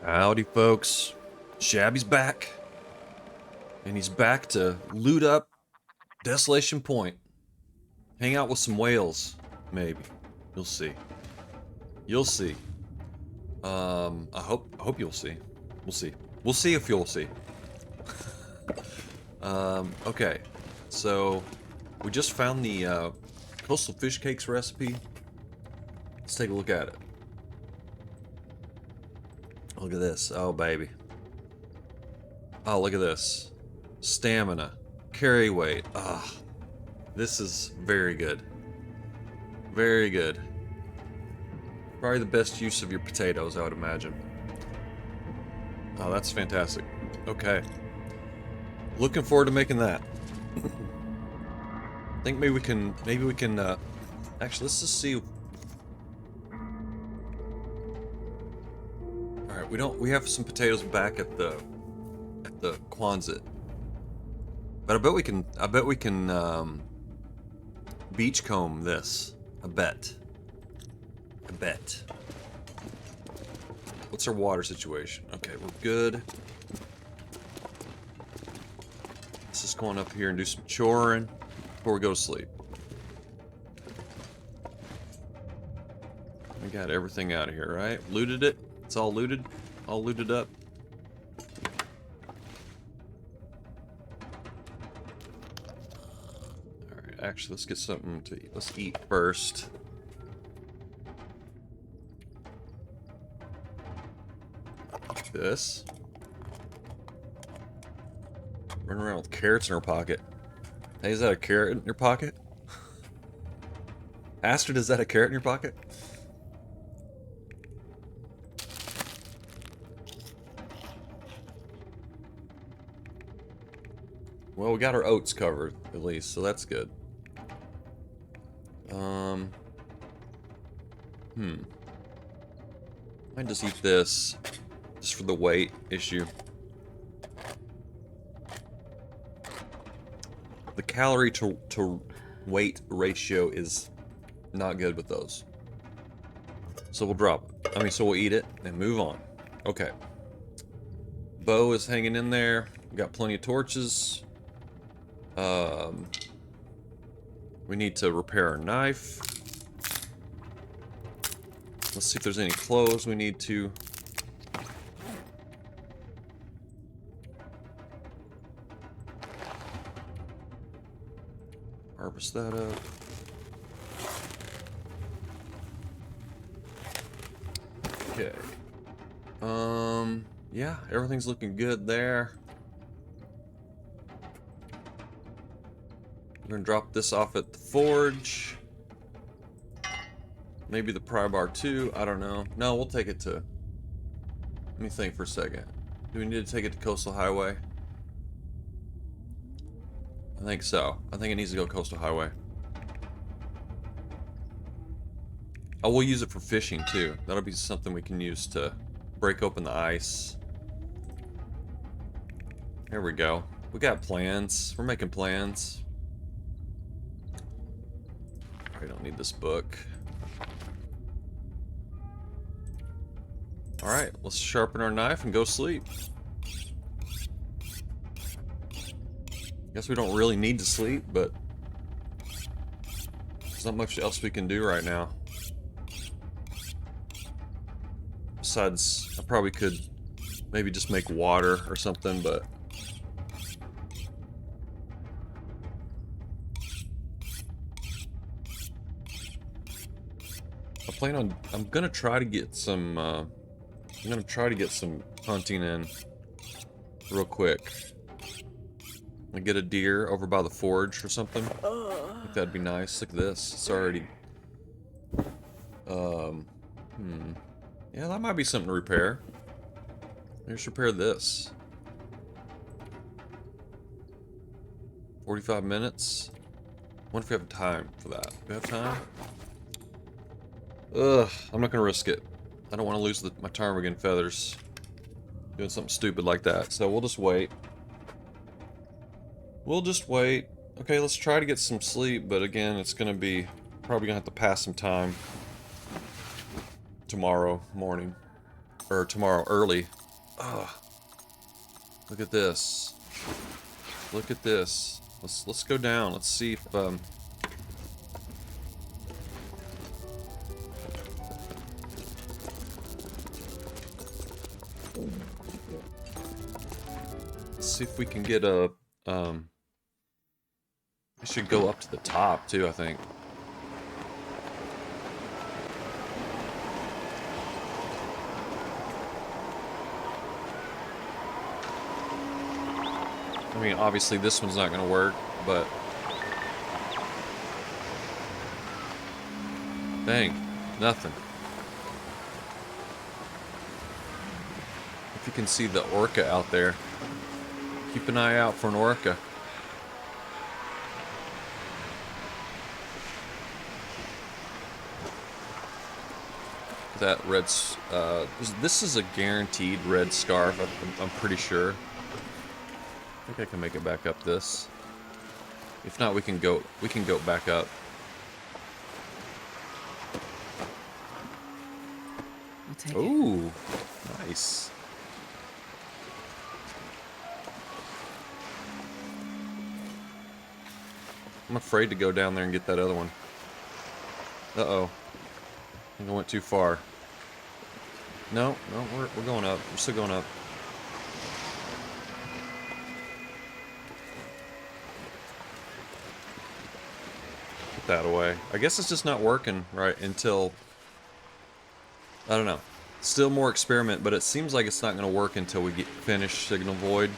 Howdy, folks. Shabby's back. And he's back to loot up Desolation Point. Hang out with some whales, maybe. You'll see. You'll see. I hope you'll see. We'll see. We'll see if you'll see. Okay. So, we just found the coastal fish cakes recipe. Let's take a look at it. Look at this. Oh, baby. Oh, look at this. Stamina. Carry weight. Ah. This is very good. Very good. Probably the best use of your potatoes, I would imagine. Oh, that's fantastic. Okay. Looking forward to making that. I think maybe we can, actually, let's just see. Alright, we have some potatoes back at the Quonset. But I bet we can, beachcomb this. I bet. What's our water situation? Okay, we're good. Let's just go on up here and do some choring before we go to sleep. We got everything out of here, right? Looted it. It's all looted. All looted up. Alright, actually, let's get something to eat. Let's eat first. This. Running around with carrots in her pocket. Hey, is that a carrot in your pocket? Astrid, is that a carrot in your pocket? Well, we got our oats covered, at least, so that's good. Might just eat this, just for the weight issue. The calorie to weight ratio is not good with those. So we'll drop it. I mean, so we'll eat it and move on. Okay. Bow is hanging in there. We got plenty of torches. We need to repair our knife. Let's see if there's any clothes we need to. Harvest that up. Okay. Yeah, everything's looking good there. We're gonna drop this off at the forge. Maybe the pry bar too, I don't know. No, we'll take it to... Let me think for a second. Do we need to take it to Coastal Highway? I think so. I think it needs to go Coastal Highway. Oh, we'll use it for fishing too. That'll be something we can use to break open the ice. There we go. We got plans. We're making plans. I don't need this book. Alright, let's sharpen our knife and go sleep. Guess we don't really need to sleep, but there's not much else we can do right now. Besides, I probably could maybe just make water or something, but... I'm gonna try to get some, hunting in real quick. And get a deer over by the forge or something. I think that'd be nice. Look at this. It's already... Yeah, that might be something to repair. Let's repair this. 45 minutes. Wonder if we have time for that. Do we have time? Ugh, I'm not gonna risk it. I don't want to lose my ptarmigan feathers doing something stupid like that, so we'll just wait. We'll just wait. Okay, let's try to get some sleep, but again, it's gonna be probably gonna have to pass some time tomorrow morning. or tomorrow early. Ugh. Look at this. Look at this. Let's go down. Let's see if see if we can get a we should go up to the top too, I think. I mean, obviously this one's not gonna work, but dang, nothing. If you can see the orca out there, keep an eye out for an orca. That red, this is a guaranteed red scarf, I'm pretty sure. I think I can make it back up this. If not, we can go back up. I'll take Ooh, nice. I'm afraid to go down there and get that other one. Uh-oh. I think I went too far. No, we're going up. We're still going up. Put that away. I guess it's just not working right until... I don't know. Still more experiment, but it seems like it's not going to work until we get finished Signal Void.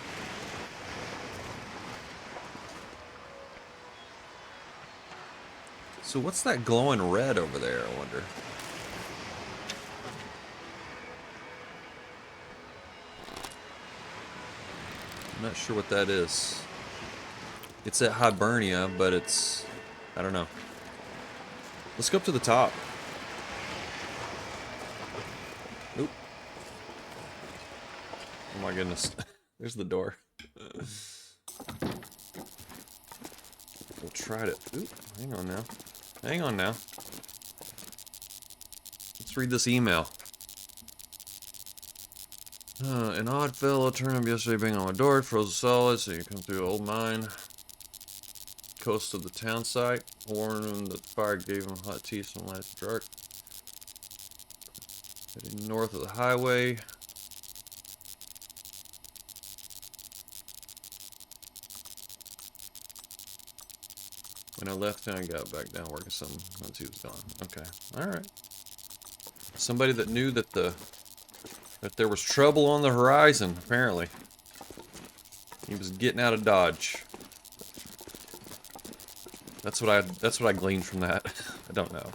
So what's that glowing red over there, I wonder? I'm not sure what that is. It's at Hibernia, but it's... I don't know. Let's go up to the top. Oop. Oh my goodness. There's the door. We'll try to... Oop, hang on now. Hang on now. Let's read this email. An odd fellow turned up yesterday banging on my door. It froze solid, so you come through old mine. Coast of the town site. Warned him that the fire gave him hot tea, some lights dark. Heading north of the highway. When I left town, I got back down working something once he was gone. Okay, all right. Somebody that knew that there was trouble on the horizon. Apparently, he was getting out of Dodge. That's what I gleaned from that. I don't know.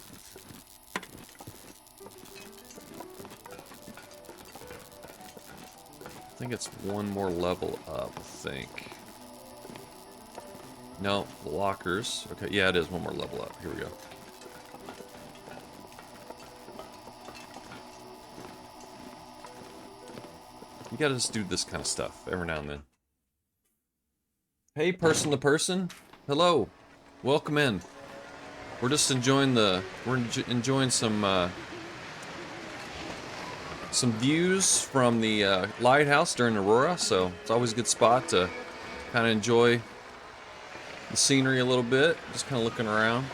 I think it's one more level up. I think. No, the lockers. Okay, yeah, it is one more level up. Here we go. You gotta just do this kind of stuff every now and then. Hey, person to person. Hello. Welcome in. We're just enjoying enjoying some views from the lighthouse during Aurora, so it's always a good spot to kind of enjoy the scenery a little bit, just kind of looking around.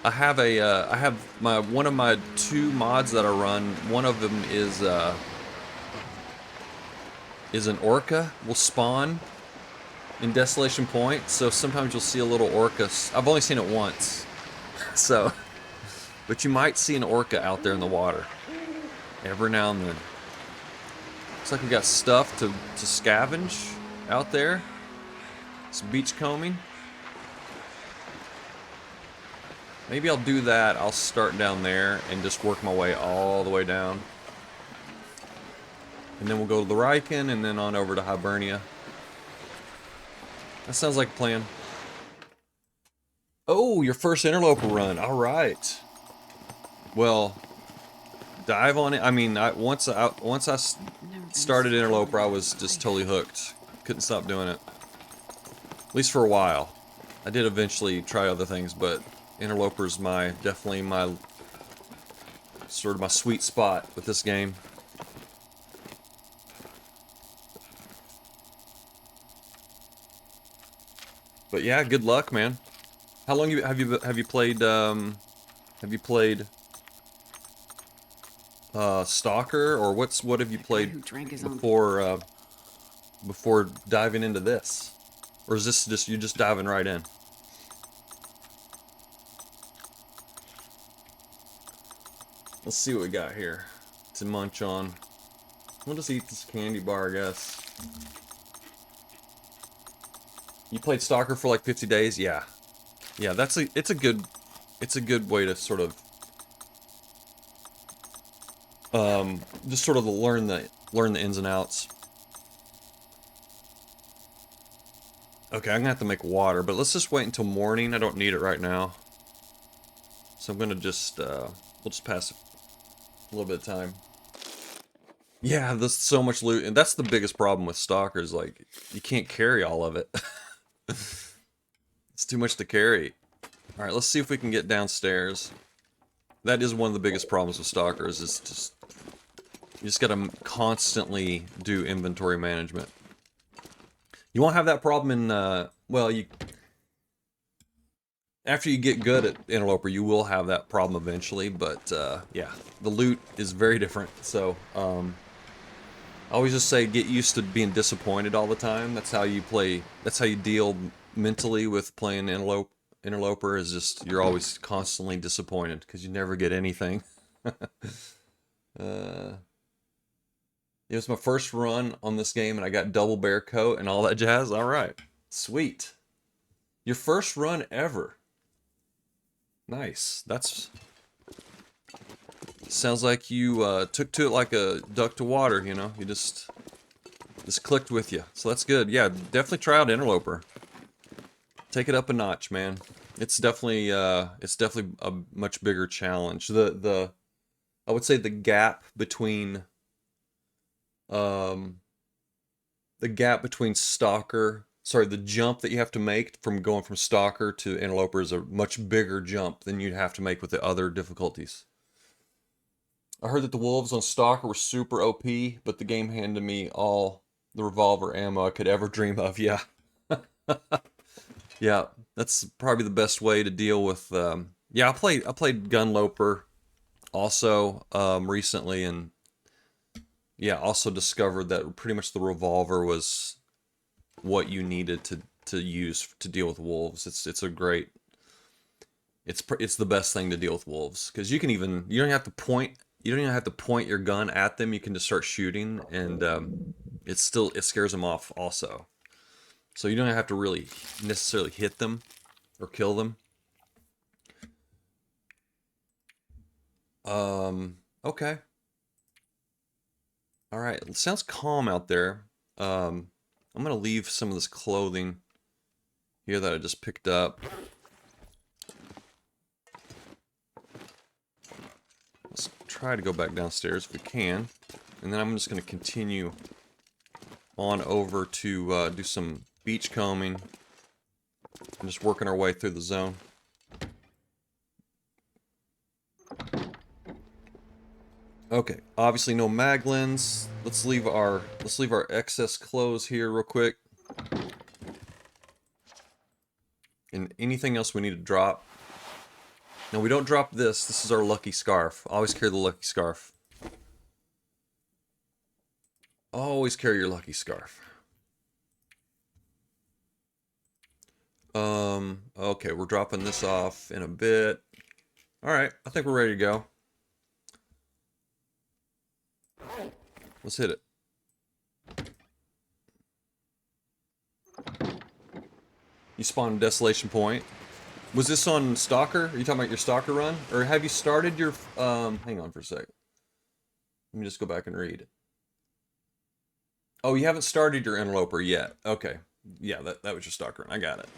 I have one of my two mods that I run. One of them is an orca will spawn in Desolation Point, so sometimes you'll see a little orca. I've only seen it once, so, but you might see an orca out there in the water every now and then. Looks like we got stuff to scavenge out there. Some beach combing. Maybe I'll do that. I'll start down there and just work my way all the way down. And then we'll go to the Riken and then on over to Hibernia. That sounds like a plan. Oh, your first Interloper run. All right. Well, dive on it. I mean, once I started Interloper, I was just totally hooked. Couldn't stop doing it. At least for a while. I did eventually try other things, but Interloper's definitely my sort of my sweet spot with this game. But yeah, good luck, man. How long have you played Stalker, or what have you played before before diving into this? Or is this just you just diving right in? Let's see what we got here to munch on. We'll just eat this candy bar, I guess. You played Stalker for like 50 days? Yeah. Yeah, it's a good way to sort of just sort of learn the ins and outs. Okay, I'm gonna have to make water, but let's just wait until morning. I don't need it right now. So I'm gonna just we'll just pass a little bit of time. Yeah, there's so much loot, and that's the biggest problem with Stalkers. Like, you can't carry all of it. It's too much to carry. All right, let's see if we can get downstairs. That is one of the biggest problems with Stalkers. Is just you just gotta constantly do inventory management. You won't have that problem in well, after you get good at Interloper, you will have that problem eventually. But yeah, the loot is very different. So I always just say get used to being disappointed all the time. That's how you play. That's how you deal mentally with playing Interloper. Is just you're always constantly disappointed because you never get anything. It was my first run on this game, and I got double bear coat and all that jazz. All right, sweet. Your first run ever. Nice. That's sounds like you took to it like a duck to water. You know, you just clicked with you. So that's good. Yeah, definitely try out Interloper. Take it up a notch, man. It's definitely a much bigger challenge. I would say the gap between Stalker, sorry, the jump that you have to make from going from Stalker to Interloper is a much bigger jump than you'd have to make with the other difficulties. I heard that the wolves on Stalker were super OP, but the game handed me all the revolver ammo I could ever dream of. Yeah. Yeah, that's probably the best way to deal with yeah, I played Gunloper also recently, and yeah, also discovered that pretty much the revolver was what you needed to use to deal with wolves. It's a great, it's the best thing to deal with wolves, because you don't even have to point your gun at them. You can just start shooting, and it scares them off also. So you don't have to really necessarily hit them or kill them. Okay. All right, it sounds calm out there. I'm gonna leave some of this clothing here that I just picked up. Let's try to go back downstairs if we can, and then I'm just gonna continue on over to do some beach combing and just working our way through the zone. Okay, obviously no maglins. Let's leave our excess clothes here real quick. And anything else we need to drop. No, we don't drop this. This is our lucky scarf. Always carry the lucky scarf. Always carry your lucky scarf. Okay, we're dropping this off in a bit. Alright, I think we're ready to go. Let's hit it. You spawned Desolation Point. Was this on Stalker? Are you talking about your Stalker run? Or have you started your... hang on for a sec. Let me just go back and read. Oh, you haven't started your Interloper yet. Okay. Yeah, that was your Stalker run. I got it.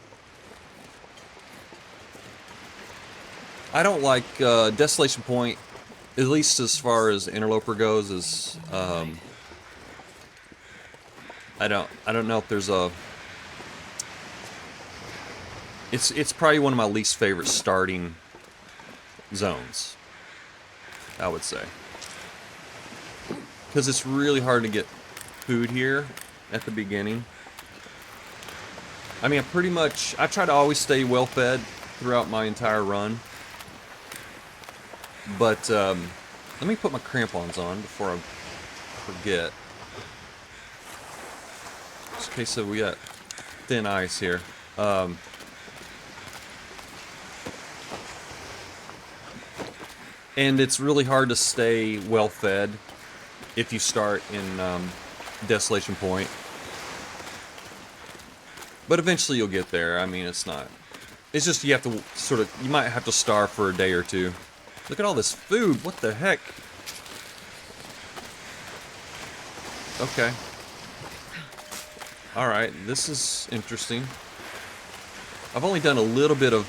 I don't like Desolation Point, at least as far as Interloper goes, is I don't know if there's a It's probably one of my least favorite starting zones, I would say. Because it's really hard to get food here at the beginning. I mean, I try to always stay well fed throughout my entire run. But, let me put my crampons on before I forget. Okay, so we got thin ice here. And it's really hard to stay well fed if you start in Desolation Point. But eventually you'll get there. I mean, it's not... It's just you have to sort of... You might have to starve for a day or two. Look at all this food. What the heck? Okay. Alright, this is interesting. I've only done a little bit of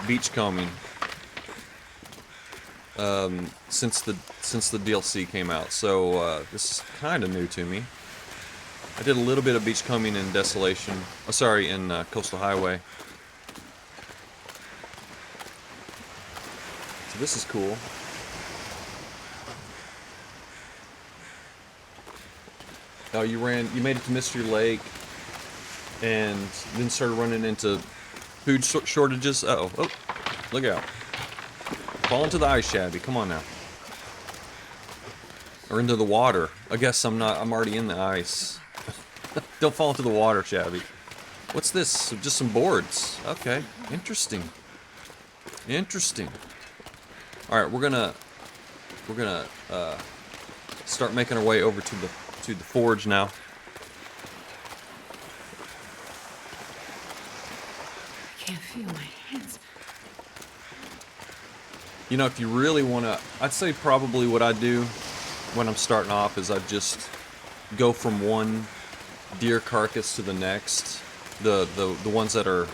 beachcombing since the DLC came out, so this is kind of new to me. I did a little bit of beachcombing in Desolation. Oh, sorry, in Coastal Highway. So this is cool. Oh, you made it to Mystery Lake, and then started running into food shortages. Uh-oh, oh, look out. Fall into the ice, Shabby, come on now. Or into the water. I guess I'm already in the ice. Don't fall into the water, Shabby. What's this? Just some boards. Okay, interesting. Interesting. Alright, we're gonna start making our way over to the forge now. I can't feel my hands. You know, if you really want to, I'd say probably what I do when I'm starting off is I just go from one deer carcass to the next. The ones that are,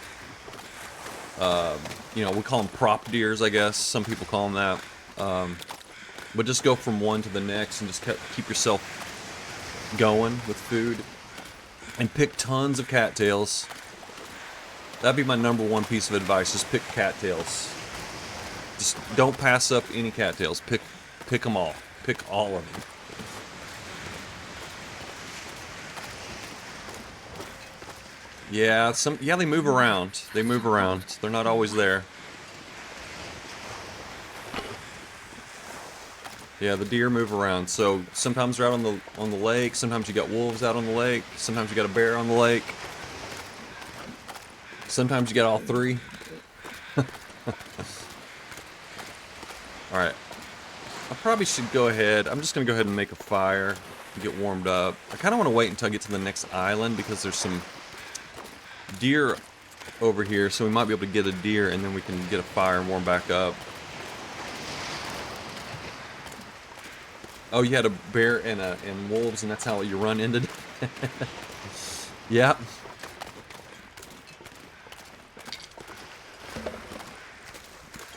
you know, we call them prop deers, I guess. Some people call them that. But just go from one to the next and just keep yourself going with food. And pick tons of cattails. That'd be my number one piece of advice, just pick cattails. Just don't pass up any cattails. Pick them all. Pick all of them. Yeah, they move around. They move around. They're not always there. Yeah, the deer move around. So sometimes they're out on the lake. Sometimes you got wolves out on the lake. Sometimes you got a bear on the lake. Sometimes you got all three. Alright. I probably should go ahead. I'm just going to go ahead and make a fire and get warmed up. I kind of want to wait until I get to the next island because there's some deer over here. So we might be able to get a deer and then we can get a fire and warm back up. Oh, you had a bear and wolves and that's how your run ended? Yep.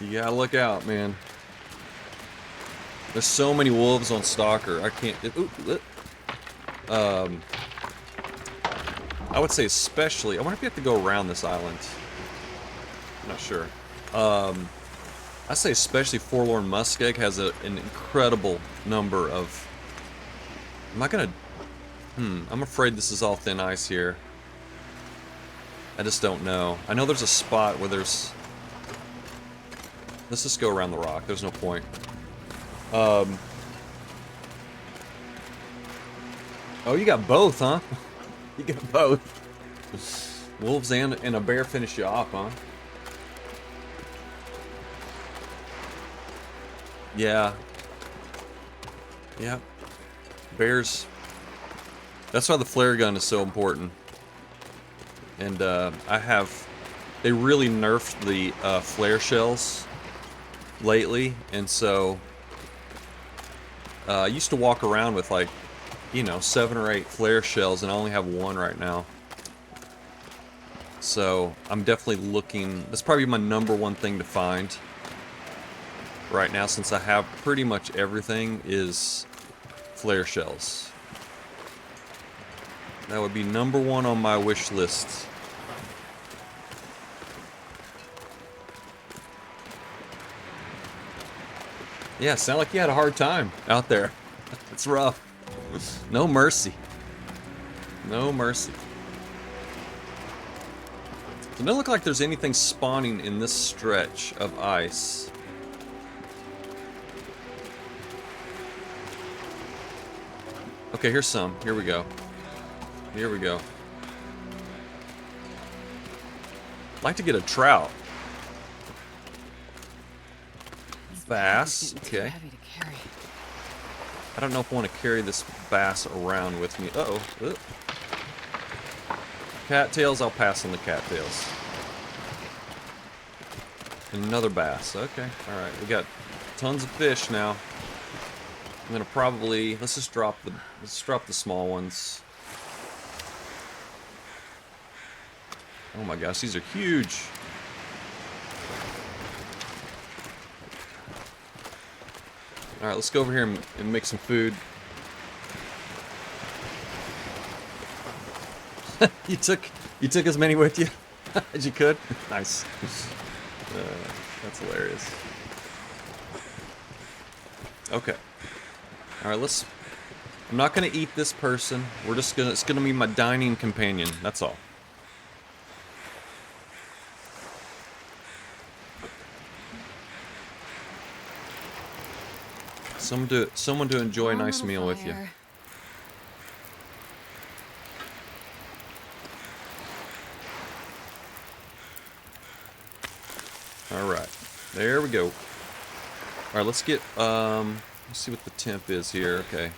You gotta look out, man. There's so many wolves on Stalker. I can't. I would say especially. I wonder if you have to go around this island. I'm not sure. I say especially Forlorn Muskeg has an incredible number of. Am I gonna? I'm afraid this is all thin ice here. I just don't know. I know there's a spot where there's. Let's just go around the rock. There's no point. Oh, you got both, huh? You got both. Wolves and a bear finish you off, huh? Yeah. Yeah. Bears. That's why the flare gun is so important. And they really nerfed the flare shells lately, and so I used to walk around with like, 7 or 8 flare shells, and I only have 1 right now. So I'm definitely looking. That's probably my number 1 thing to find right now, since I have pretty much everything, is flare shells. That would be number 1 on my wish list. Yeah, sound like you had a hard time out there. It's rough. No mercy. No mercy. It doesn't look like there's anything spawning in this stretch of ice. Okay, here's some. Here we go. Here we go. I'd like to get a trout. Bass. Okay. Heavy to carry. I don't know if I want to carry this bass around with me. Uh-oh. Cattails, I'll pass on the cattails. Another bass. Okay. Alright, we got tons of fish now. I'm gonna probably let's drop the small ones. Oh my gosh, these are huge. Alright, let's go over here and make some food. You took as many with you as you could? Nice. That's hilarious. Okay. Alright, I'm not gonna eat this person. It's gonna be my dining companion, that's all. Someone to enjoy a nice meal with you. Alright. There we go. Alright, let's get, let's see what the temp is here. Okay.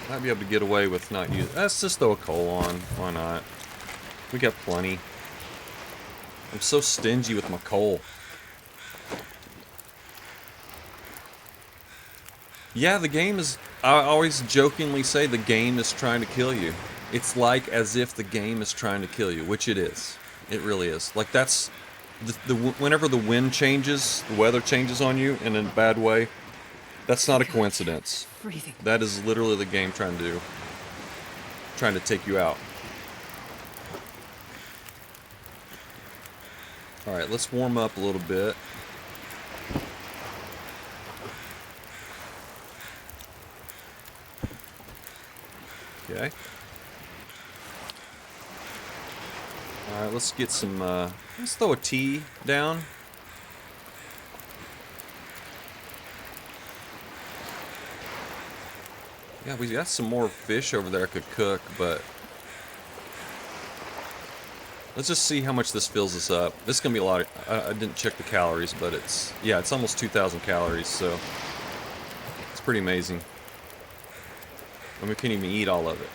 Might be able to get away with not using... Let's just throw a coal on. Why not? We got plenty. I'm so stingy with my coal. Yeah, the game is... I always jokingly say the game is trying to kill you. It's like as if the game is trying to kill you, which it is. It really is. Like that's... whenever the wind changes, the weather changes on you in a bad way, that's not a coincidence. That is literally the game trying to take you out. Alright, let's warm up a little bit. Okay. Alright, let's get some, let's throw a tea down. Yeah, we got some more fish over there I could cook, but... Let's just see how much this fills us up. This is going to be a lot of... I didn't check the calories, but it's... Yeah, it's almost 2,000 calories, so... It's pretty amazing. And we can't even eat all of it.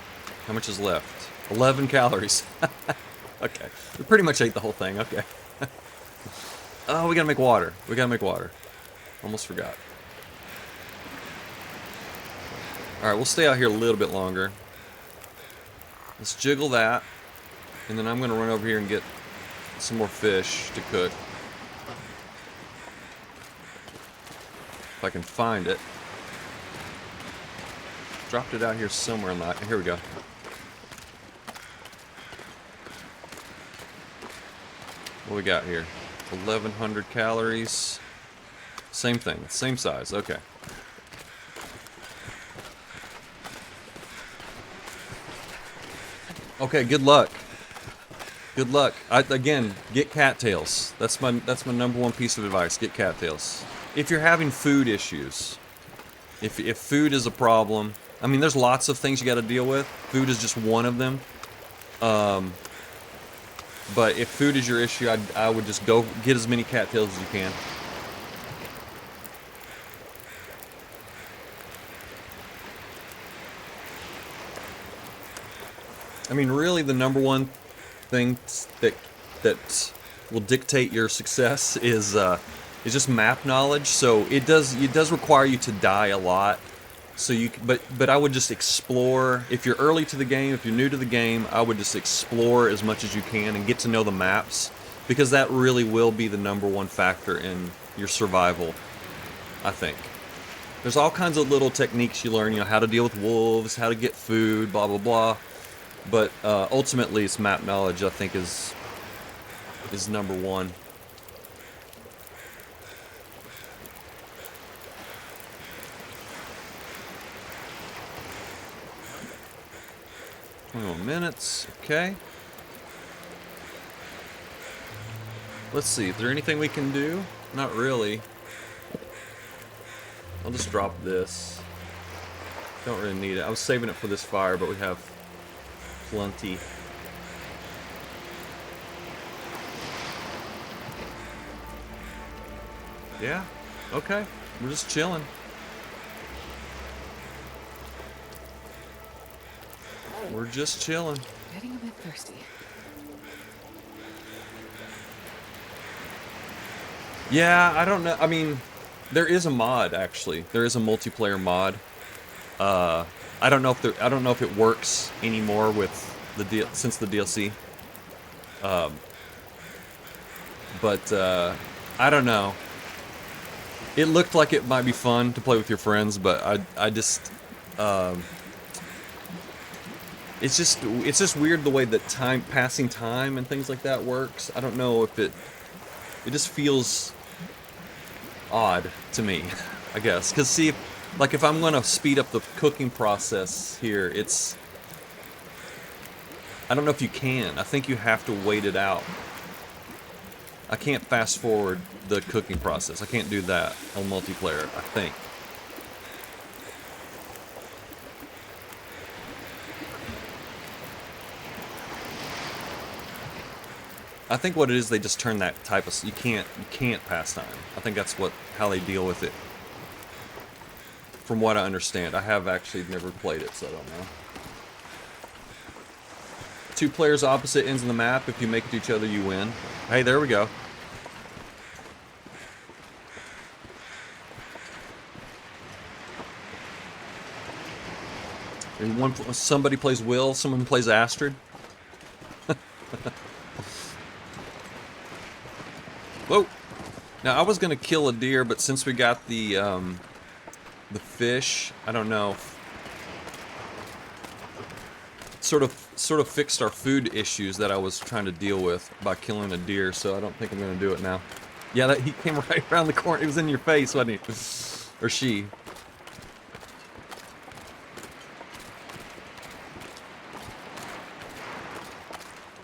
How much is left? 11 calories. Okay. We pretty much ate the whole thing. Okay. Oh, we gotta make water. We gotta make water. Almost forgot. Alright, we'll stay out here a little bit longer. Let's jiggle that. And then I'm gonna run over here and get some more fish to cook. If I can find it. Dropped it out here somewhere in the... Here we go. What we got here? 1,100 calories. Same thing. Same size. Okay. Okay, good luck. Good luck. Again, get cattails. That's my number one piece of advice. Get cattails. If you're having food issues, if food is a problem, I mean, there's lots of things you got to deal with. Food is just one of them. But if food is your issue, I would just go get as many cattails as you can. I mean, really, the number one thing that will dictate your success is just map knowledge. So it does require you to die a lot. So but I would just explore. If you're early to the game, if you're new to the game, I would just explore as much as you can and get to know the maps, because that really will be the number one factor in your survival, I think. There's all kinds of little techniques you learn, you know, how to deal with wolves, how to get food, blah blah blah. But ultimately, it's map knowledge. I think is number one. 20 more minutes. Okay. Let's see. Is there anything we can do? Not really. I'll just drop this. Don't really need it. I was saving it for this fire, but we have plenty. Yeah. Okay. We're just chilling. We're just chilling. Getting a bit thirsty. Yeah, I don't know. I mean, there is a mod actually. There is a multiplayer mod. I don't know if it works anymore with the since the DLC. But I don't know. It looked like it might be fun to play with your friends, but I just it's just weird the way that passing time and things like that works. I don't know if it just feels odd to me, I guess. Because see, like if I'm going to speed up the cooking process here, I don't know if you can. I think you have to wait it out. I can't fast forward the cooking process. I can't do that on multiplayer, I think. I think what it is, they just turn that type of... You can't pass time. I think that's how they deal with it. From what I understand. I have actually never played it, so I don't know. 2 players opposite ends of the map. If you make it to each other, you win. Hey, there we go. And somebody plays Will, someone plays Astrid. Whoa! Now I was gonna kill a deer, but since we got the fish, I don't know. Sort of fixed our food issues that I was trying to deal with by killing a deer, so I don't think I'm gonna do it now. Yeah, he came right around the corner. He was in your face, wasn't he? Or she?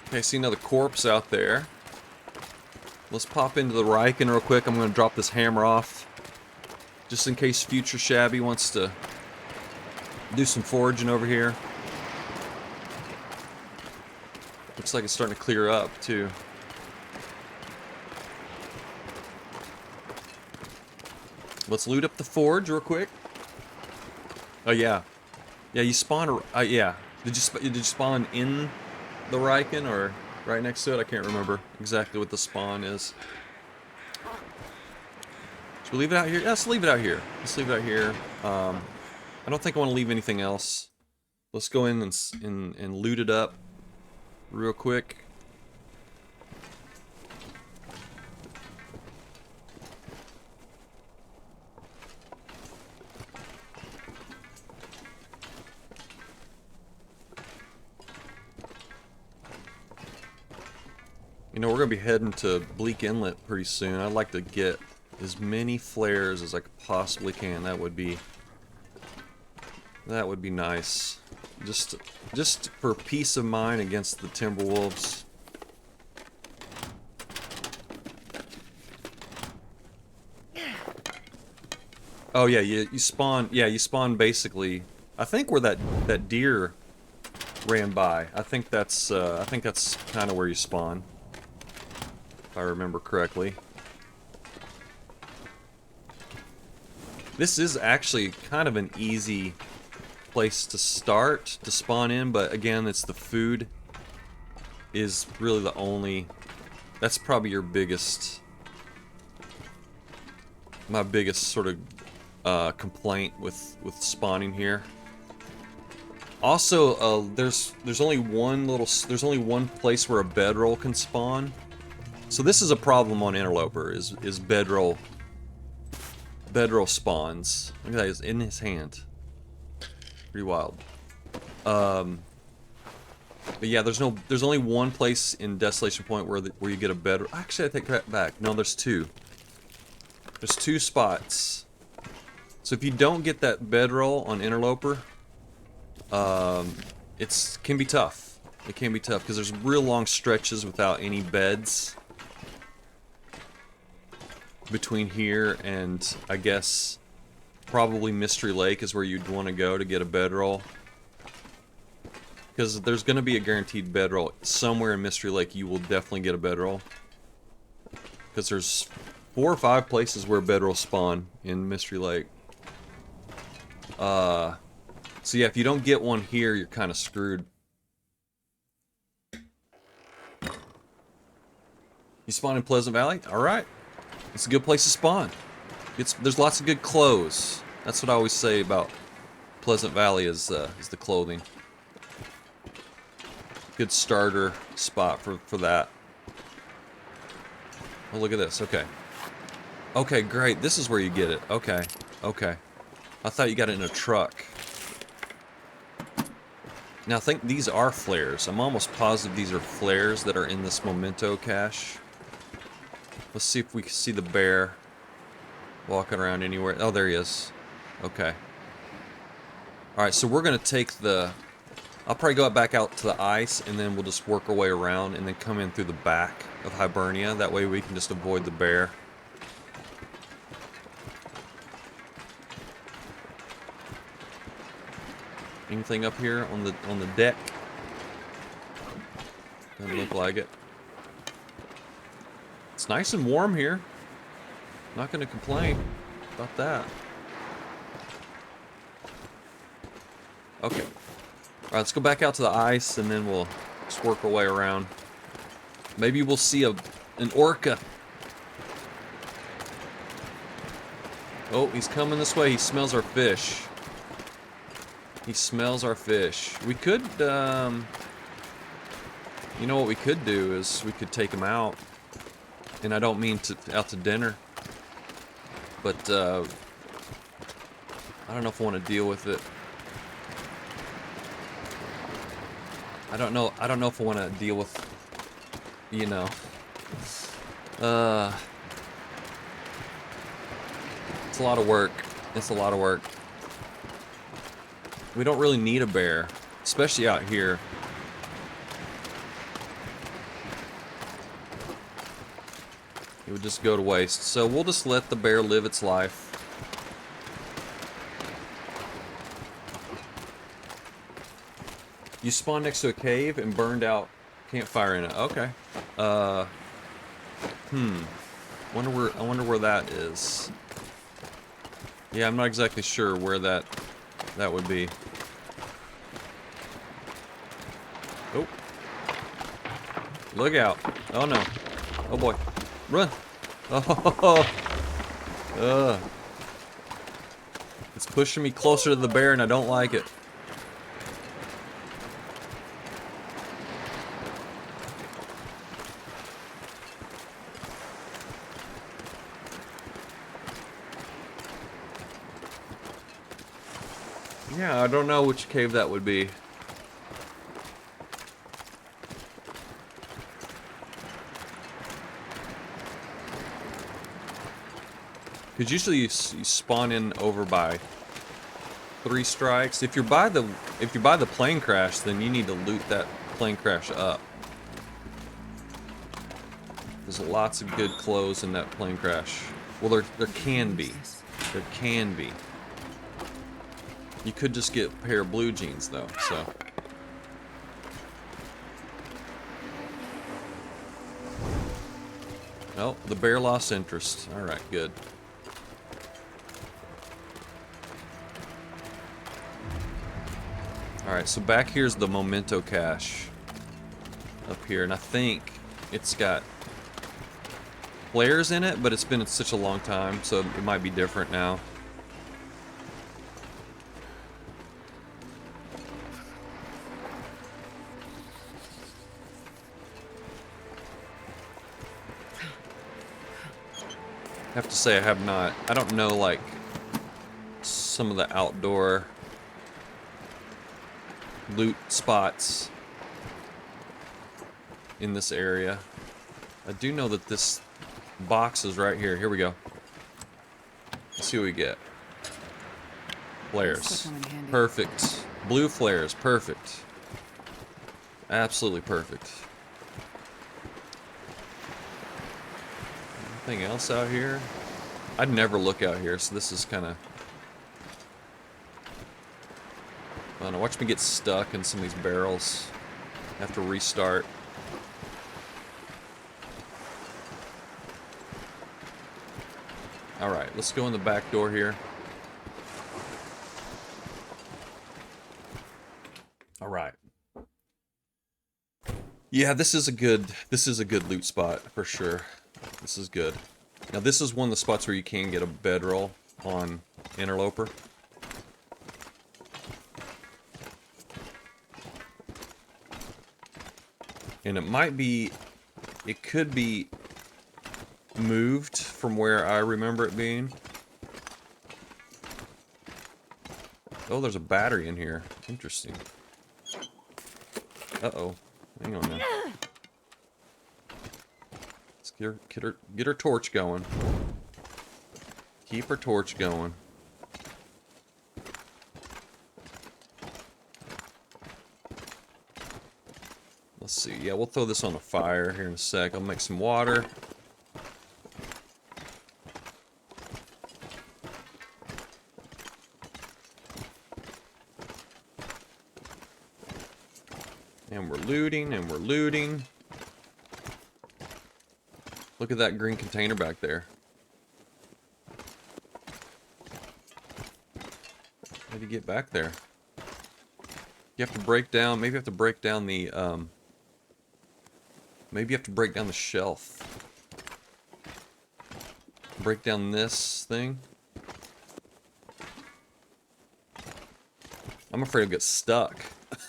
Okay, I see another corpse out there. Let's pop into the Riken real quick. I'm going to drop this hammer off. Just in case future Shabby wants to do some foraging over here. Looks like it's starting to clear up, too. Let's loot up the forge real quick. Oh, yeah. Yeah, you spawn... yeah. Did you spawn in the Riken or right next to it? I can't remember exactly what the spawn is. Should we leave it out here? Yeah, let's leave it out here. Let's leave it out here. I don't think I want to leave anything else. Let's go in and loot it up real quick. You know, we're going to be heading to Bleak Inlet pretty soon. I'd like to get as many flares as I possibly can. That would be nice. Just for peace of mind against the Timberwolves. Oh yeah, you spawn basically, I think where that deer ran by. I think that's kind of where you spawn. If I remember correctly. This is actually kind of an easy place to start, to spawn in, but again, it's the food is really the only... That's probably your biggest... My biggest sort of complaint with spawning here. Also, there's only one place where a bedroll can spawn. So this is a problem on Interloper, is bedroll spawns. Look at that, it's in his hand. Pretty wild. But yeah, there's only one place in Desolation Point where you get a bedroll. Actually, I take that back. No, there's two. There's 2 spots. So if you don't get that bedroll on Interloper, It can be tough. It can be tough because there's real long stretches without any beds between here and, I guess, probably Mystery Lake is where you'd want to go to get a bedroll. Because there's going to be a guaranteed bedroll. Somewhere in Mystery Lake you will definitely get a bedroll. Because there's 4 or 5 places where bedrolls spawn in Mystery Lake. So yeah, if you don't get one here, you're kind of screwed. You spawn in Pleasant Valley? Alright. It's a good place to spawn. There's lots of good clothes. That's what I always say about Pleasant Valley is the clothing. Good starter spot for that. Oh, look at this. Okay. Okay, great. This is where you get it. Okay. Okay. I thought you got it in a truck. Now, I think these are flares. I'm almost positive these are flares that are in this memento cache. Let's see if we can see the bear walking around anywhere. Oh, there he is. Okay. Alright, so we're going to take the... I'll probably go back out to the ice, and then we'll just work our way around, and then come in through the back of Hibernia. That way we can just avoid the bear. Anything up here on the deck? Doesn't look like it. It's nice and warm here. Not gonna complain about that. Okay. Alright, let's go back out to the ice and then we'll just work our way around. Maybe we'll see an orca. Oh, he's coming this way. He smells our fish. He smells our fish. We could, you know what we could do is we could take him out. And I don't mean out to dinner. But, I don't know if I want to deal with it. I don't know if I want to deal with, you know. It's a lot of work. It's a lot of work. We don't really need a bear, especially out here. It would just go to waste. So we'll just let the bear live its life. You spawned next to a cave and burned out campfire in it. Okay. I wonder where that is. Yeah, I'm not exactly sure where that would be. Oh. Look out. Oh no. Oh boy. Run. Oh. It's pushing me closer to the bear and I don't like it. Yeah, I don't know which cave that would be. Because usually you spawn in over by 3 strikes. If you're by the plane crash, then you need to loot that plane crash up. There's lots of good clothes in that plane crash. Well, there can be. There can be. You could just get a pair of blue jeans, though, so. Oh, the bear lost interest. Alright, good. Alright, so back here's the memento cache. Up here, and I think it's got flares in it, but it's been such a long time, so it might be different now. I have to say I don't know like some of the outdoor loot spots in this area. I do know that this box is right here. Here we go. Let's see what we get. Flares. Perfect. Blue flares. Perfect. Absolutely perfect. Anything else out here? I'd never look out here, so this is kind of... I don't know, watch me get stuck in some of these barrels. Have to restart. Alright, let's go in the back door here. Alright. Yeah, this is a good loot spot for sure. This is good. Now this is one of the spots where you can get a bedroll on Interloper. And it could be moved from where I remember it being. Oh, there's a battery in here. Interesting. Uh-oh. Hang on now. Let's get her torch going. Keep her torch going. Let's see. Yeah, we'll throw this on a fire here in a sec. I'll make some water. And we're looting, and we're looting. Look at that green container back there. How do you get back there? You have to break down, maybe you have to break down the, maybe you have to break down the shelf. Break down this thing. I'm afraid I'll get stuck.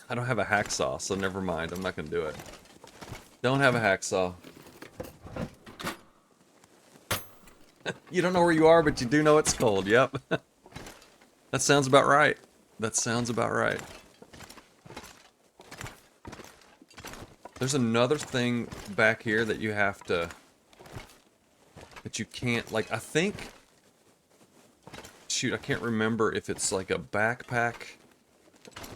I don't have a hacksaw, so never mind. I'm not going to do it. Don't have a hacksaw. You don't know where you are, but you do know it's cold. Yep. That sounds about right. That sounds about right. There's another thing back here that you have to... that you can't... like, I think... shoot, I can't remember if it's like a backpack...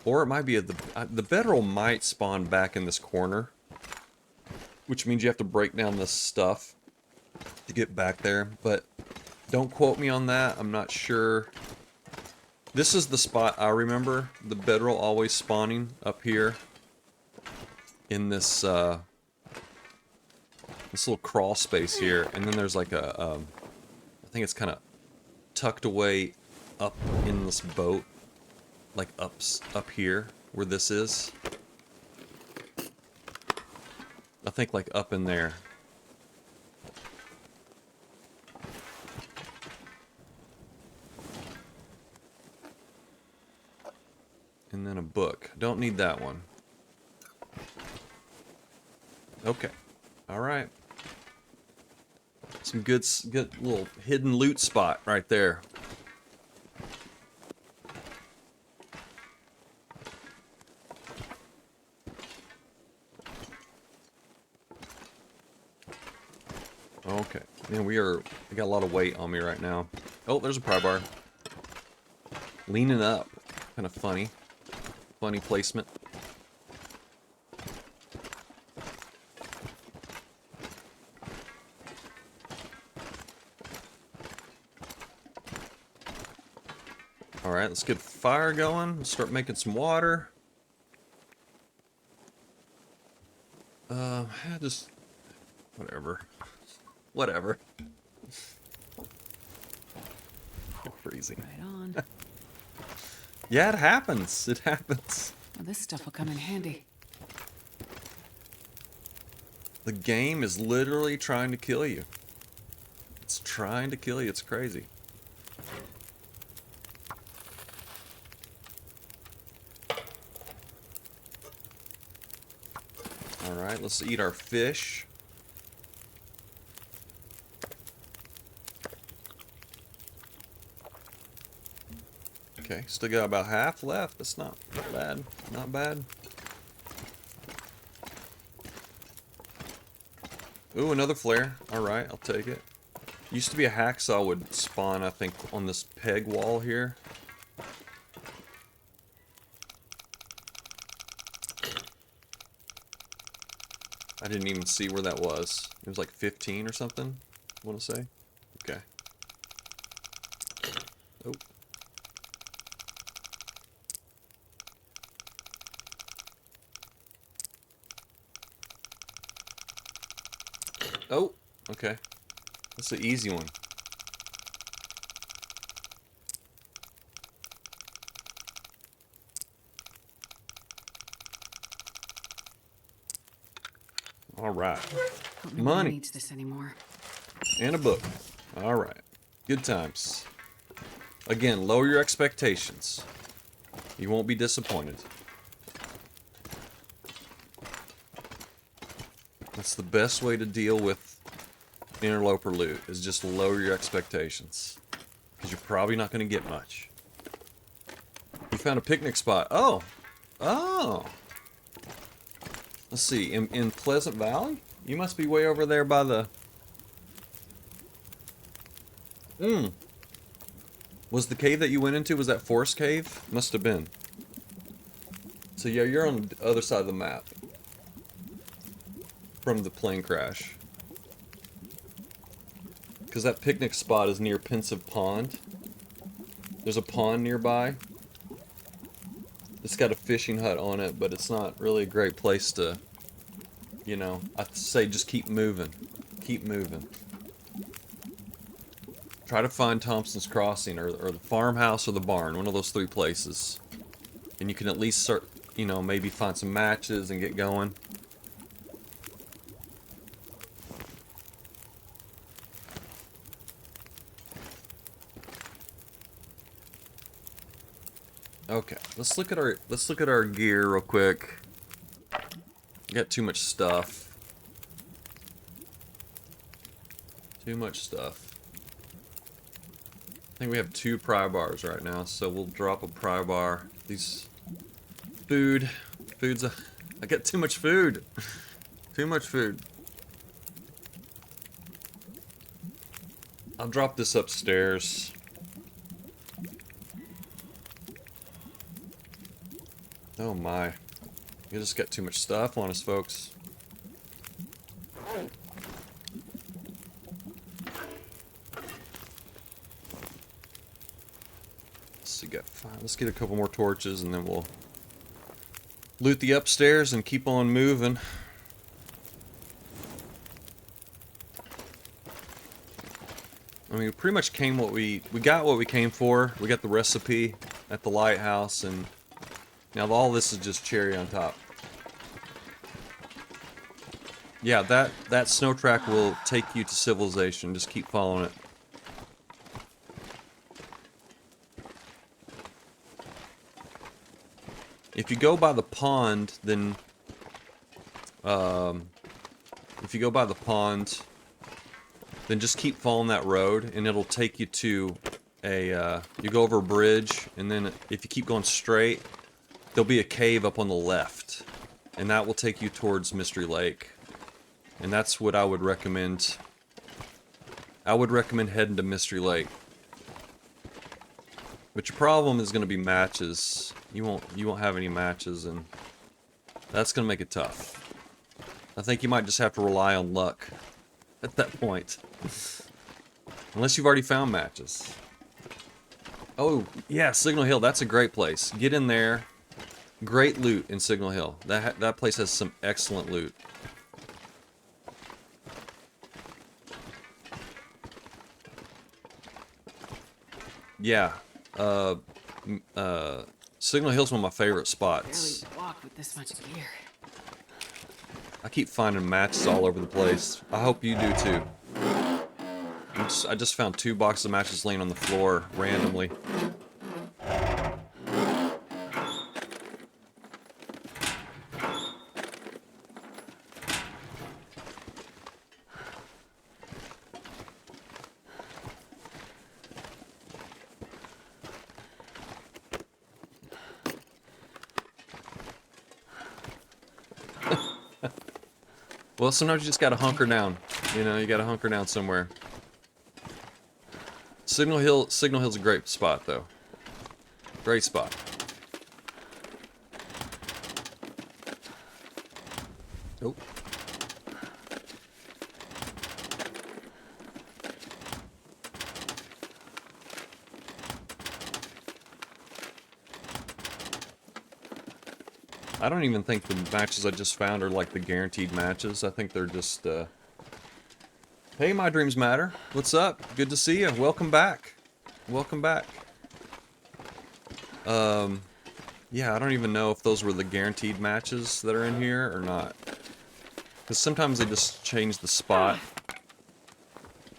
or it might be the bedroll might spawn back in this corner, which means you have to break down this stuff to get back there, but don't quote me on that. I'm not sure. This is the spot I remember, the bedroll always spawning up here in this this little crawl space here, and then there's like a I think it's kind of tucked away up in this boat. Like up here, where this is. I think like up in there. And then a book. Don't need that one. Okay. Alright. Some good little hidden loot spot right there. Okay. Man, I got a lot of weight on me right now. Oh, there's a pry bar. Leaning up. Kind of funny. Funny placement. Alright, let's get the fire going. Let's start making some water. Just... whatever. Whatever. Freezing. Right on. Yeah, it happens. It happens. Well, this stuff will come in handy. The game is literally trying to kill you. It's trying to kill you. It's crazy. Alright, let's eat our fish. Okay, still got about half left. That's not bad. Not bad. Ooh, another flare. Alright, I'll take it. Used to be a hacksaw would spawn, I think, on this peg wall here. I didn't even see where that was. It was like 15 or something, I want to say. Okay. Oh. Oh, okay. That's the easy one. All right. Hope nobody Money. needs this anymore. And a book. All right. Good times. Again, lower your expectations. You won't be disappointed. That's the best way to deal with interloper loot, is just lower your expectations. Because you're probably not going to get much. You found a picnic spot. Oh! Oh! Let's see, in Pleasant Valley? You must be way over there by the... Was the cave that you went into, was that Forest Cave? Must have been. So yeah, you're on the other side of the map. From the plane crash. Because that picnic spot is near Pensive Pond. There's a pond nearby. It's got a fishing hut on it, but it's not really a great place to, you know, I'd say just keep moving. Keep moving. Try to find Thomson's Crossing, or the farmhouse, or the barn, one of those three places. And you can at least start, you know, maybe find some matches and get going. Okay, let's look at our gear real quick. Got too much stuff. Too much stuff. I think we have 2 pry bars right now, so we'll drop a pry bar. These food's I got too much food. Too much food. I'll drop this upstairs. Oh my. We just got too much stuff on us, folks. Let's get a couple more torches and then we'll loot the upstairs and keep on moving. I mean, we pretty much came we got what we came for. We got the recipe at the lighthouse, and now all this is just cherry on top. Yeah, that snow track will take you to civilization. Just keep following it. If you go by the pond, then then just keep following that road, and it'll take you to a you go over a bridge, and then if you keep going straight, there'll be a cave up on the left, and that will take you towards Mystery Lake. And that's what I would recommend. I would recommend heading to Mystery Lake. But your problem is going to be matches. You won't have any matches, and that's going to make it tough. I think you might just have to rely on luck at that point. Unless you've already found matches. Oh, yeah, Signal Hill, that's a great place. Get in there. Great loot in Signal Hill. That place has some excellent loot. Yeah, Signal Hill's one of my favorite spots. Barely walk with this much gear. I keep finding matches all over the place. I hope you do too. I just found 2 boxes of matches laying on the floor randomly. Well, sometimes you just gotta hunker down. You know, you gotta hunker down somewhere. Signal Hill's a great spot, though. Great spot. Oh. I don't even think the matches I just found are like the guaranteed matches. I think they're just, Hey, My Dreams Matter. What's up? Good to see you. Welcome back. Welcome back. Yeah, I don't even know if those were the guaranteed matches that are in here or not. Because sometimes they just change the spot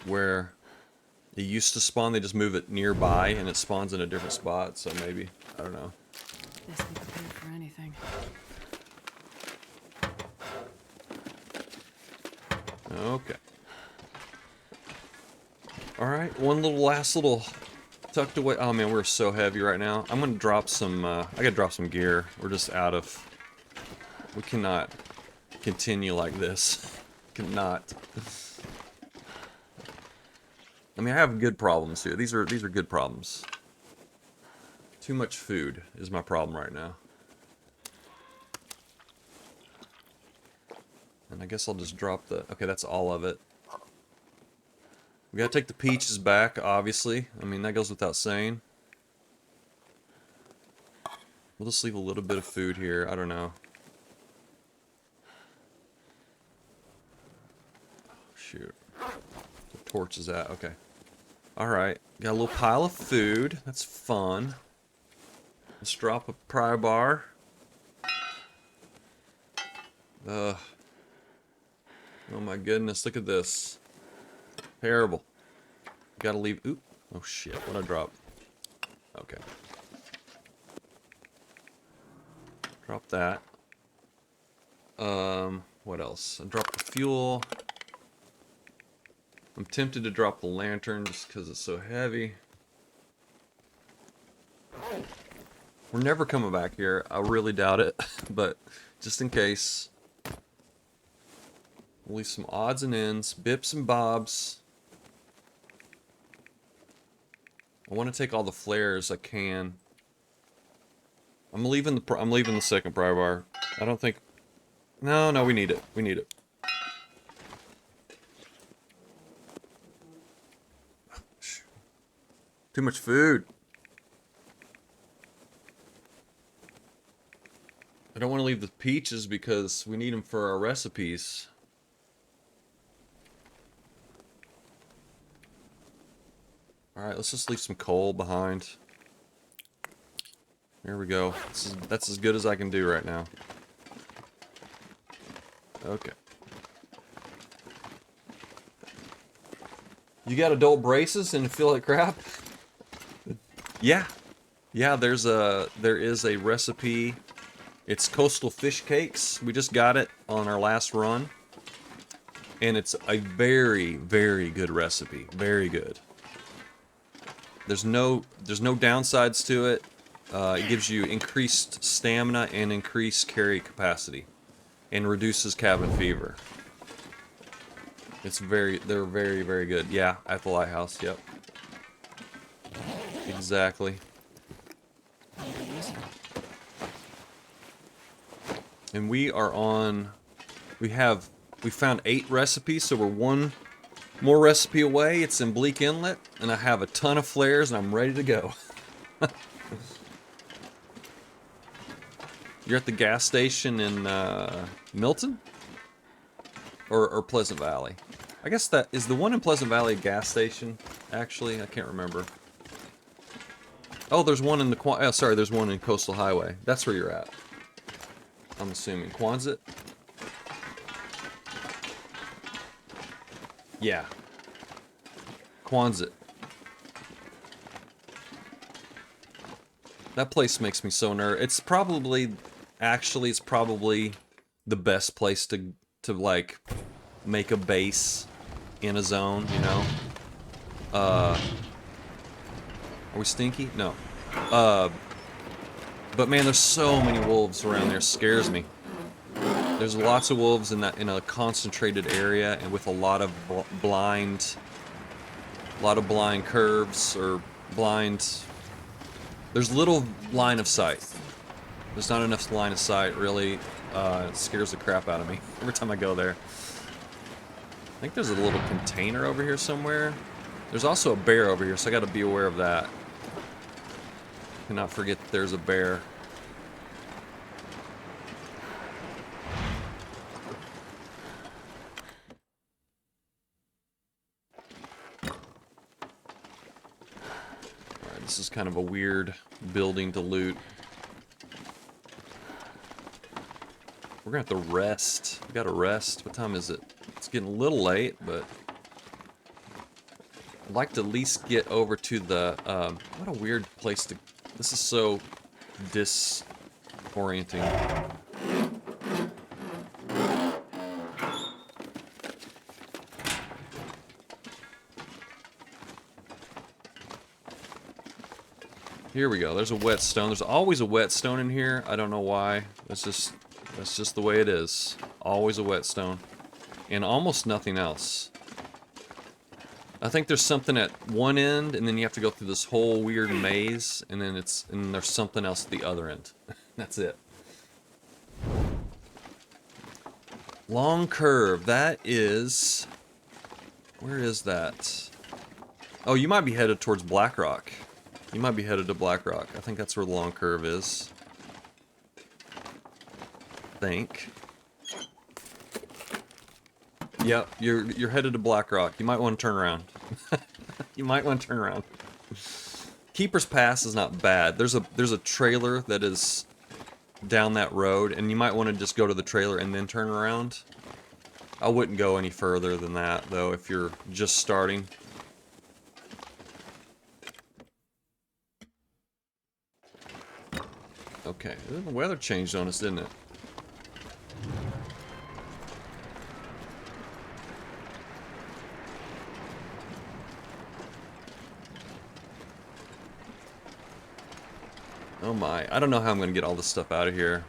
where it used to spawn. They just move it nearby and it spawns in a different spot. So maybe, I don't know. This ain't prepared for anything. Okay. Alright, one last little tucked away. Oh man, we're so heavy right now. I'm gonna drop some, I gotta drop some gear. We're just out of, we cannot continue like this. Cannot. I mean, I have good problems here. These are good problems. Too much food is my problem right now. And I guess I'll just drop the, okay, that's all of it. We gotta take the peaches back, obviously. I mean, that goes without saying. We'll just leave a little bit of food here. I don't know. Oh, shoot. The torch is at. Okay. Alright. Got a little pile of food. That's fun. Let's drop a pry bar. Oh my goodness. Look at this. Terrible. Gotta leave. Oop. Oh shit. What'd I drop? Okay. Drop that. What else? I dropped the fuel. I'm tempted to drop the lantern just because it's so heavy. We're never coming back here. I really doubt it. But just in case. We'll leave some odds and ends. Bips and bobs. I want to take all the flares I can. I'm leaving the second pry bar. I don't think. No, we need it. We need it. Too much food. I don't want to leave the peaches because we need them for our recipes. Alright, let's just leave some coal behind. There we go. That's as good as I can do right now. Okay. You got adult braces and feel like crap? Yeah. Yeah, there is a recipe. It's coastal fish cakes. We just got it on our last run. And it's a very, very good recipe. Very good. There's no downsides to it. It gives you increased stamina and increased carry capacity, and reduces cabin fever. They're very, very good. Yeah, at the lighthouse. Yep. Exactly. And we are on. We found 8 recipes, so we're one more recipe away. It's in Bleak Inlet, and I have a ton of flares, and I'm ready to go. You're at the gas station in Milton? Or Pleasant Valley? I guess that is the one in Pleasant Valley a gas station, actually? I can't remember. Oh, there's one in the there's one in Coastal Highway. That's where you're at. I'm assuming. Quonset? Yeah. Quonset. That place makes me so nervous. It's probably the best place to like make a base in a zone, you know? Are we stinky? No. But man, there's so many wolves around there. It scares me. There's lots of wolves in a concentrated area, and with a lot of blind curves or blind. There's little line of sight. There's not enough line of sight, really. It scares the crap out of me every time I go there. I think there's a little container over here somewhere. There's also a bear over here, so I gotta be aware of that. Cannot forget that there's a bear. kind of a weird building to loot. We're gonna have to rest. We gotta rest. What time is it? It's getting a little late, but I'd like to at least get over to the, what a weird place to, this is so disorienting. Here we go. There's a whetstone. There's always a whetstone in here. I don't know why. That's just the way it is. Always a whetstone. And almost nothing else. I think there's something at one end, and then you have to go through this whole weird maze, and then there's something else at the other end. That's it. Long curve. That is... Where is that? Oh, you might be headed towards Blackrock. You might be headed to Blackrock. I think that's where the long curve is. Think. Yep, you're headed to Blackrock. You might want to turn around. You might want to turn around. Keeper's Pass is not bad. There's a trailer that is down that road, and you might want to just go to the trailer and then turn around. I wouldn't go any further than that, though, if you're just starting. Okay, the weather changed on us, didn't it? Oh my, I don't know how I'm gonna get all this stuff out of here.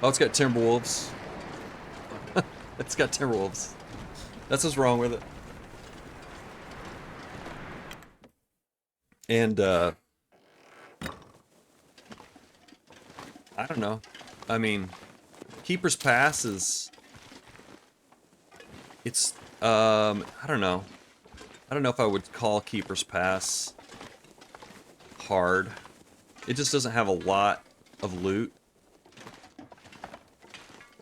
Oh, it's got Timberwolves. It's got Timberwolves. That's what's wrong with it. And, I don't know. I mean, Keeper's Pass is... It's, I don't know. I don't know if I would call Keeper's Pass hard. It just doesn't have a lot of loot.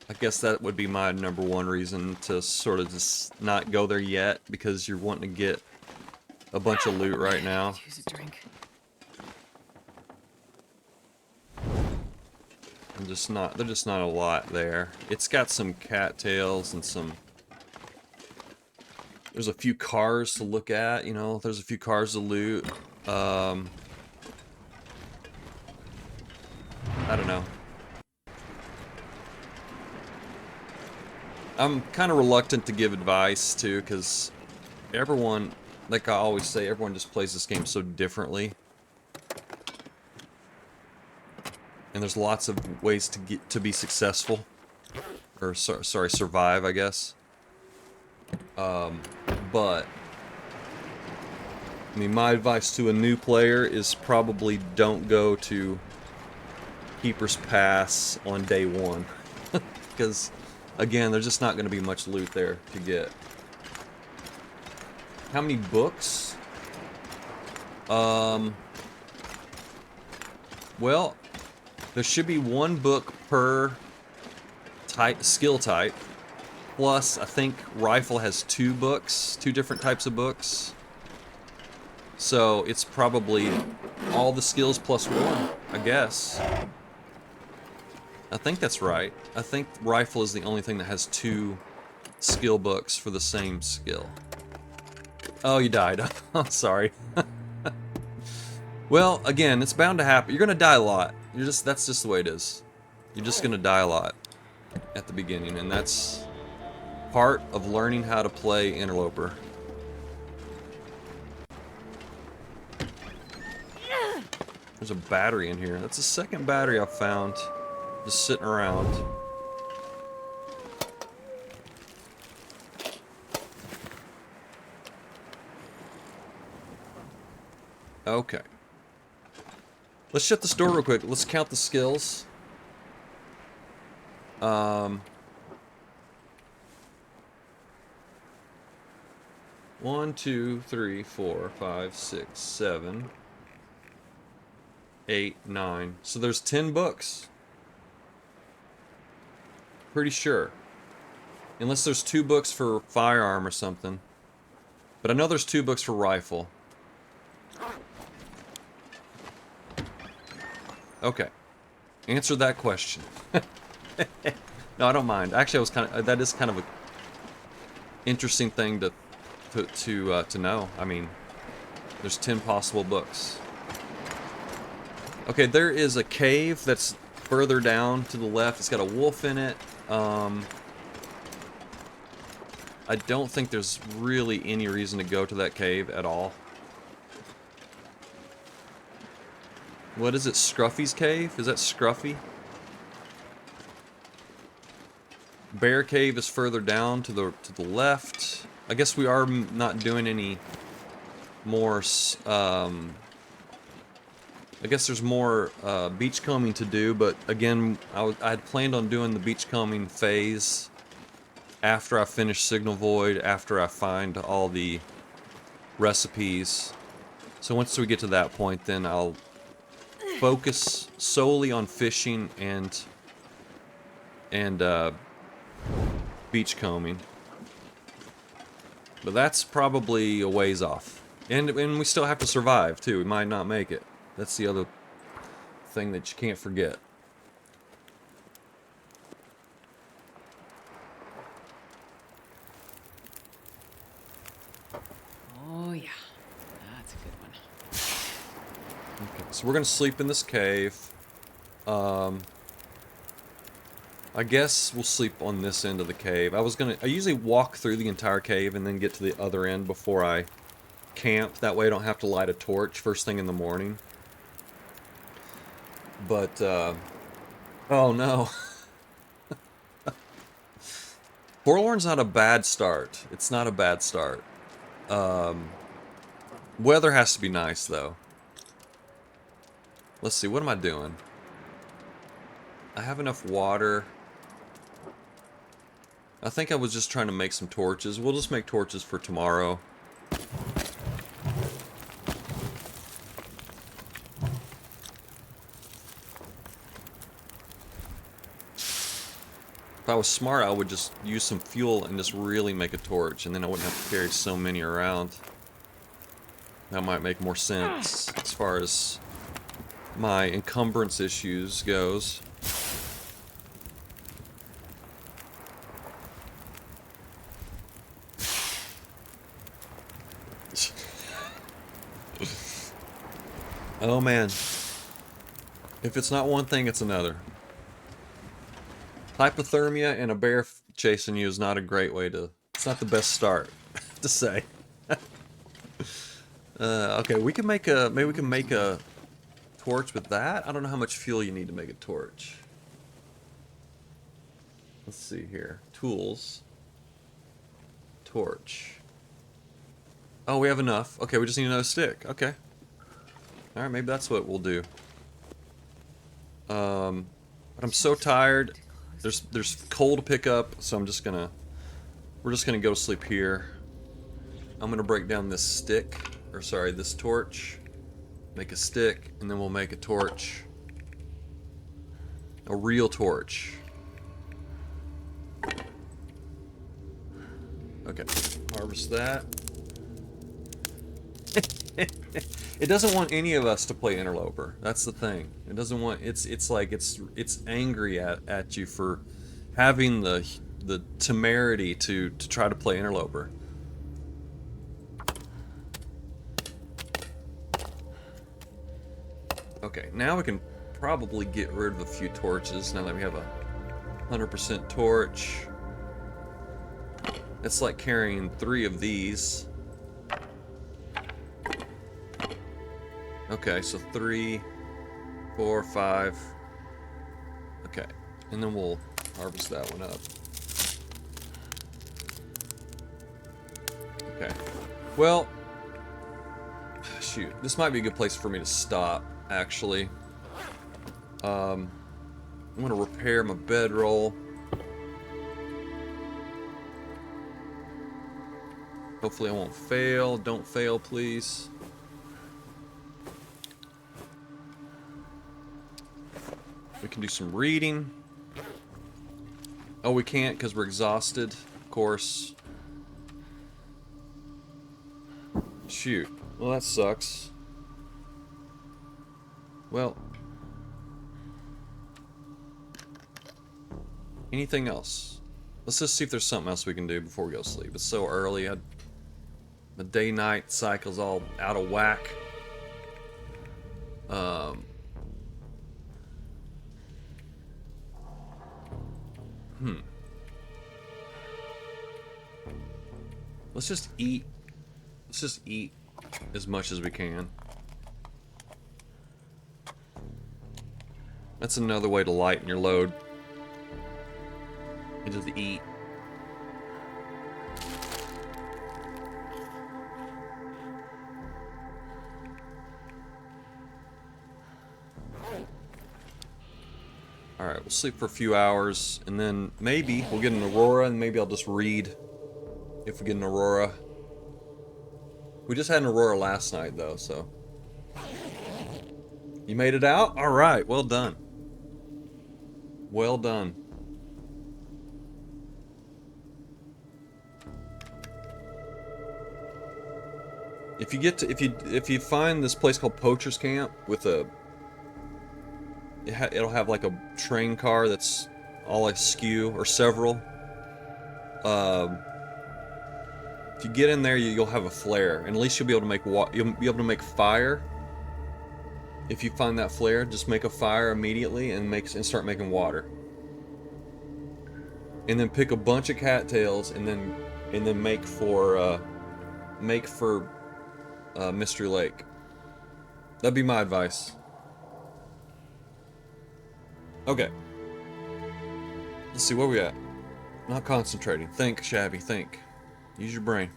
I guess that would be my #1 reason to sort of just not go there yet, because you're wanting to get a bunch of loot right now. Use a drink. There's just not a lot there. It's got some cattails and some... There's a few cars to look at, you know, there's a few cars to loot. I don't know. I'm kind of reluctant to give advice, too, because everyone, like I always say, everyone just plays this game so differently. And there's lots of ways to be successful. Or, sorry, survive, I guess. But, I mean, my advice to a new player is probably don't go to Keeper's Pass on day one. Because... Again, there's just not going to be much loot there to get. How many books? Well, there should be one book per skill type. Plus, I think Rifle has 2 books, 2 different types of books. So, it's probably all the skills plus 1, I guess. I think that's right. I think Rifle is the only thing that has 2 skill books for the same skill. Oh, you died. I'm sorry. Well, again, it's bound to happen. You're gonna die a lot. That's just the way it is. You're just gonna die a lot at the beginning, and that's part of learning how to play Interloper. There's a battery in here. That's the second battery I've found. Just sitting around. Okay. Let's shut this door real quick. Let's count the skills. 1, 2, 3, 4, 5, 6, 7, 8, 9. So there's 10 books. Pretty sure. Unless there's 2 books for firearm or something. But I know there's 2 books for rifle. Okay. Answer that question. No, I don't mind. Actually, I was kind of. That is kind of a interesting thing to know. I mean, there's 10 possible books. Okay, there is a cave that's further down to the left. It's got a wolf in it. I don't think there's really any reason to go to that cave at all. What is it? Scruffy's cave? Is that Scruffy? Bear cave is further down to the left. I guess we are not doing any more. I guess there's more beachcombing to do, but again, I had planned on doing the beachcombing phase after I finish Signal Void, after I find all the recipes. So once we get to that point, then I'll focus solely on fishing and beachcombing. But that's probably a ways off. And we still have to survive, too. We might not make it. That's the other thing that you can't forget. Oh, yeah. That's a good one. Okay, so we're gonna sleep in this cave. I guess we'll sleep on this end of the cave. I usually walk through the entire cave and then get to the other end before I camp. That way I don't have to light a torch first thing in the morning. But, oh no. Forlorn's not a bad start. It's not a bad start. Weather has to be nice, though. Let's see, what am I doing? I have enough water. I think I was just trying to make some torches. We'll just make torches for tomorrow. If I was smart, I would just use some fuel and just really make a torch, and then I wouldn't have to carry so many around. That might make more sense as far as my encumbrance issues goes. Oh man. If it's not one thing, it's another. Hypothermia and a bear chasing you is not a great way to... It's not the best start to say. Okay, we can make a... Maybe we can make a torch with that? I don't know how much fuel you need to make a torch. Let's see here. Tools. Torch. Oh, we have enough. Okay, we just need another stick. Okay. Alright, maybe that's what we'll do. But I'm so tired. There's coal to pick up, so we're just gonna go to sleep here. I'm gonna break down this stick, or sorry, this torch. Make a stick, and then we'll make a torch. A real torch. Okay, harvest that. It doesn't want any of us to play Interloper. That's the thing. It doesn't want. It's like it's angry at you for having the temerity to try to play Interloper. Okay, now we can probably get rid of a few torches now that we have a 100% torch. It's like carrying 3 of these. Okay, so 3, 4, 5. Okay, and then we'll harvest that one up. Okay. Well, shoot, this might be a good place for me to stop, actually. I'm gonna repair my bedroll. Hopefully I won't fail. Don't fail, please. We can do some reading. Oh, we can't because we're exhausted, of course. Shoot. Well, that sucks. Well, anything else? Let's just see if there's something else we can do before we go to sleep. It's so early. The day-night cycle's all out of whack. Let's just eat. Let's just eat as much as we can. That's another way to lighten your load. You just eat. Alright, we'll sleep for a few hours, and then maybe we'll get an aurora, and maybe I'll just read if we get an aurora. We just had an aurora last night, though, so... You made it out? Alright, well done. Well done. If you get to, if you find this place called Poacher's Camp with a... It'll have like a train car that's all askew, or several. If you get in there, you'll have a flare, and at least you'll be able to make you'll be able to make fire. If you find that flare, just make a fire immediately and start making water. And then pick a bunch of cattails and then make for Mystery Lake. That'd be my advice. Okay. Let's see, where we at? Not concentrating. Think, Shabby, think. Use your brain.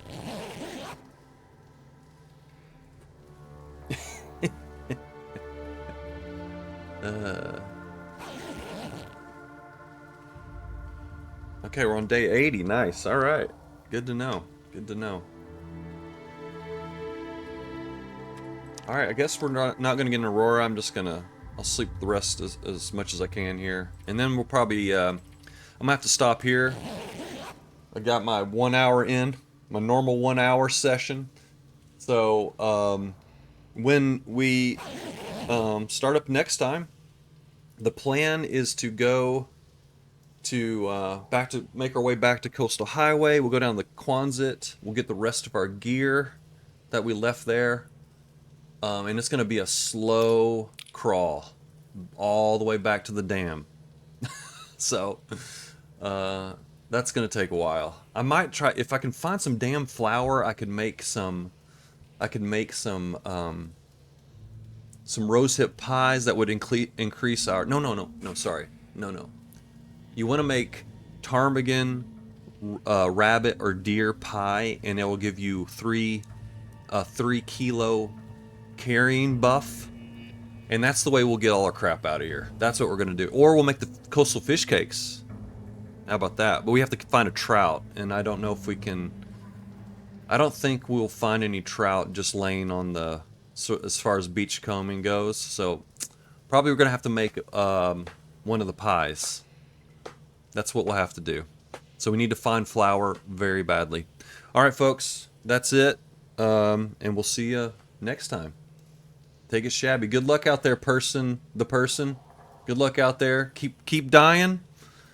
Okay, we're on day 80. Nice. All right. Good to know. Good to know. All right, I guess we're not going to get an aurora. I'll sleep the rest as much as I can here. And then we'll probably, I'm going to have to stop here. I got my 1 hour in, my normal 1 hour session. So, when we start up next time, the plan is to go to, make our way back to Coastal Highway. We'll go down the Quonset. We'll get the rest of our gear that we left there. And it's going to be a slow crawl all the way back to the dam. So, that's going to take a while. I might try, if I can find some dam flour, I could make some rosehip pies that would increase our, no, sorry. No. You want to make ptarmigan, rabbit, or deer pie, and it will give you 3 kilo carrying buff, and that's the way we'll get all our crap out of here. That's what we're gonna do. Or we'll make the coastal fish cakes. How about that? But we have to find a trout, and I don't know if we can. I don't think we'll find any trout just laying on the, so as far as beachcombing goes. So probably we're gonna have to make one of the pies. That's what we'll have to do. So we need to find flour very badly. All right, folks, that's it, and we'll see you next time. Take it, Shabby. Good luck out there, the person. Good luck out there. Keep dying.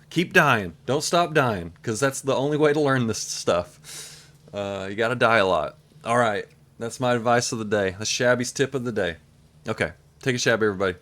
Keep dying. Don't stop dying, because that's the only way to learn this stuff. You gotta die a lot. All right. That's my advice of the day. That's Shabby's tip of the day. Okay. Take it, Shabby, everybody.